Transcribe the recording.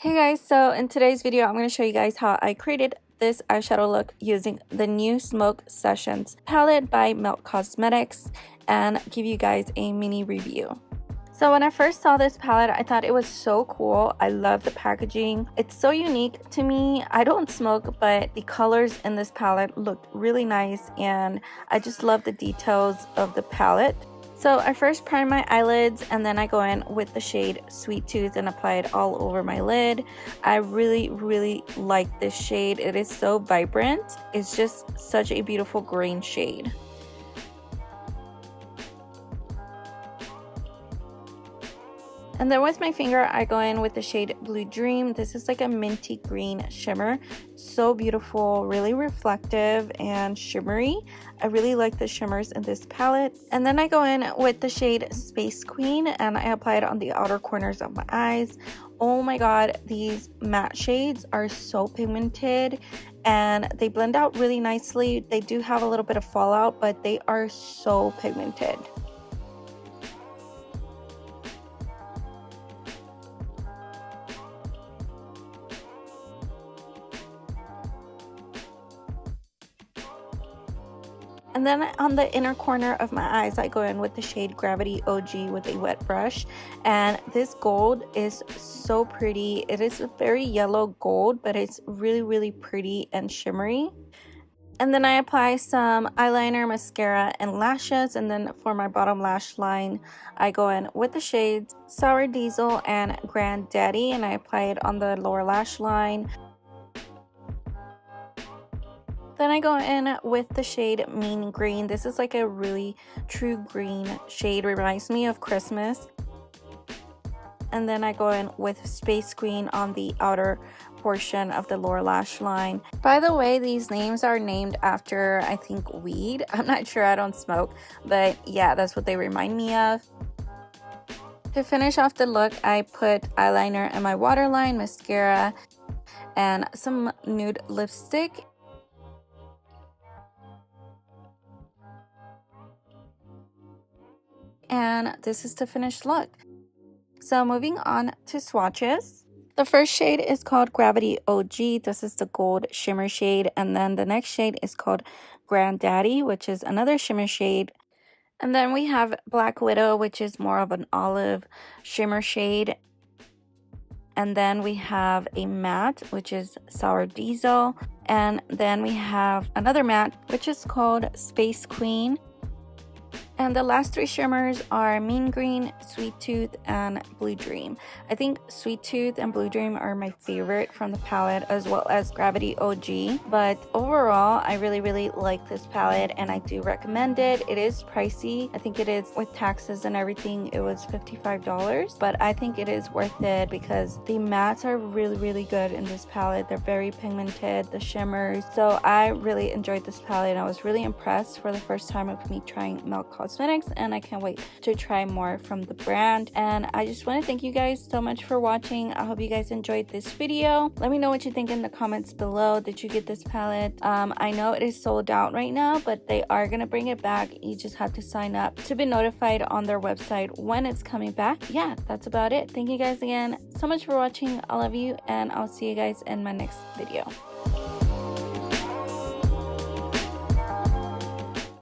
Hey guys, so in today's video I'm going to show you guys how I created this eyeshadow look using the new Smoke Sessions palette by Milk Cosmetics and give you guys a mini review. So when I first saw this palette, I thought it was so cool. I love the packaging. It's so unique to me. I don't smoke, but the colors in this palette looked really nice and I just love the details of the palette. So I first prime my eyelids and then I go in with the shade Sweet Tooth and apply it all over my lid. I really like this shade. It is so vibrant. It's just such a beautiful green shade. And then with my finger, I go in with the shade Blue Dream. This is like a minty green shimmer. So beautiful, really reflective and shimmery. I really like the shimmers in this palette. And then I go in with the shade Space Queen and I apply it on the outer corners of my eyes. Oh my god, these matte shades are so pigmented and they blend out really nicely. They do have a little bit of fallout, but they are so pigmented. And then on the inner corner of my eyes, I go in with the shade Gravity OG with a wet brush. And this gold is so pretty. It is a very yellow gold, but it's really pretty and shimmery. And then I apply some eyeliner, mascara, and lashes. And then for my bottom lash line, I go in with the shades Sour Diesel and Granddaddy. And I apply it on the lower lash line. Then I go in with the shade Mean Green. This is like a really true green shade. Reminds me of Christmas. And then I go in with Space Queen on the outer portion of the lower lash line. By the way, these names are named after, I think, weed. I'm not sure, I don't smoke. But yeah, that's what they remind me of. To finish off the look, I put eyeliner in my waterline, mascara, and some nude lipstick. And this is the finished look. So moving on to swatches. The first shade is called Gravity OG. This is the gold shimmer shade. And then the next shade is called Granddaddy, which is another shimmer shade. And then we have Black Widow, which is more of an olive shimmer shade. And then we have a matte, which is Sour Diesel. And then we have another matte, which is called Space Queen. And the last three shimmers are Mean Green, Sweet Tooth, and Blue Dream. I think Sweet Tooth and Blue Dream are my favorite from the palette, as well as Gravity OG. But overall, I really like this palette and I do recommend it. It is pricey. I think it is, with taxes and everything, it was $55. But I think it is worth it because the mattes are really good in this palette. They're very pigmented, the shimmers. So I really enjoyed this palette and I was really impressed for the first time of me trying Milk Cosmetics, and I can't wait to try more from the brand. And I just want to thank you guys so much for watching. I hope you guys enjoyed this video. Let me know what you think in the comments below. Did you get this palette? I know it is sold out right now, but they are gonna bring it back. You just have to sign up to be notified on their website when it's coming back. Yeah, that's about it. Thank you guys again so much for watching. I love you and I'll see you guys in my next video.